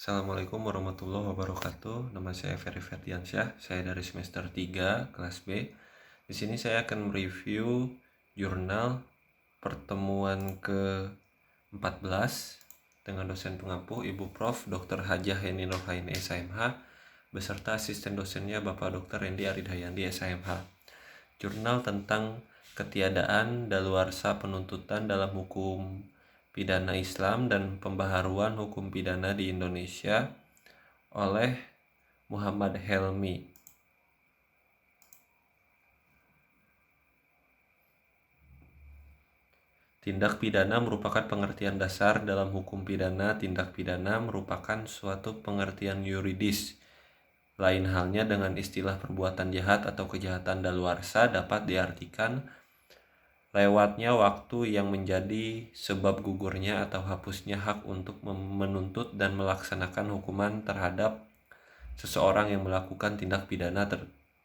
Assalamualaikum warahmatullahi wabarakatuh. Nama saya Ferry Ferdiansyah. Saya dari semester 3 kelas B. Di sini saya akan mereview jurnal pertemuan ke-14 dengan dosen pengampu Ibu Prof. Dr. Hajah Heni Nurhaini SMH beserta asisten dosennya Bapak Dr. Randy Aridhayandi SMH. Jurnal tentang ketiadaan daluarsa penuntutan dalam hukum pidana Islam dan pembaharuan hukum pidana di Indonesia oleh Muhammad Helmi. Tindak pidana merupakan pengertian dasar dalam hukum pidana. Tindak pidana merupakan suatu pengertian yuridis. Lain halnya dengan istilah perbuatan jahat atau kejahatan daluarsa dapat diartikan lewatnya waktu yang menjadi sebab gugurnya atau hapusnya hak untuk menuntut dan melaksanakan hukuman terhadap seseorang yang melakukan tindak pidana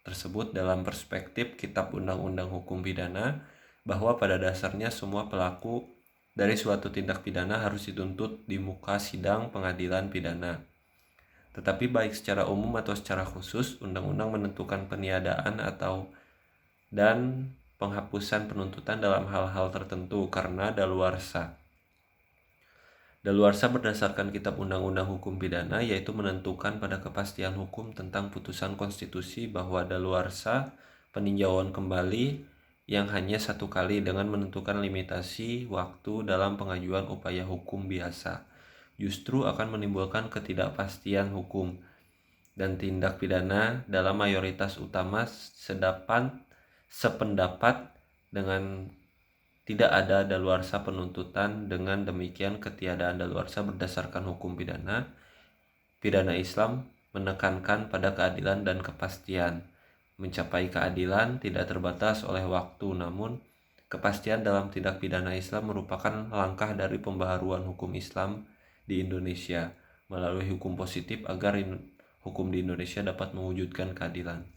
tersebut. Dalam perspektif Kitab Undang-Undang Hukum Pidana, bahwa pada dasarnya semua pelaku dari suatu tindak pidana harus dituntut di muka sidang pengadilan pidana. Tetapi baik secara umum atau secara khusus, undang-undang menentukan peniadaan dan penghapusan penuntutan dalam hal-hal tertentu karena daluarsa. Daluarsa berdasarkan Kitab Undang-Undang Hukum Pidana yaitu menentukan pada kepastian hukum tentang putusan konstitusi bahwa daluarsa peninjauan kembali yang hanya satu kali dengan menentukan limitasi waktu dalam pengajuan upaya hukum biasa justru akan menimbulkan ketidakpastian hukum dan tindak pidana dalam mayoritas utama sependapat dengan tidak ada daluarsa penuntutan. Dengan demikian, ketiadaan daluarsa berdasarkan hukum pidana Islam menekankan pada keadilan dan kepastian. Mencapai keadilan tidak terbatas oleh waktu, namun kepastian dalam tindak pidana Islam merupakan langkah dari pembaharuan hukum Islam di Indonesia melalui hukum positif agar hukum di Indonesia dapat mewujudkan keadilan.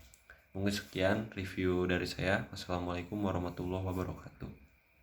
Mungkin sekian review dari saya. Wassalamualaikum warahmatullahi wabarakatuh.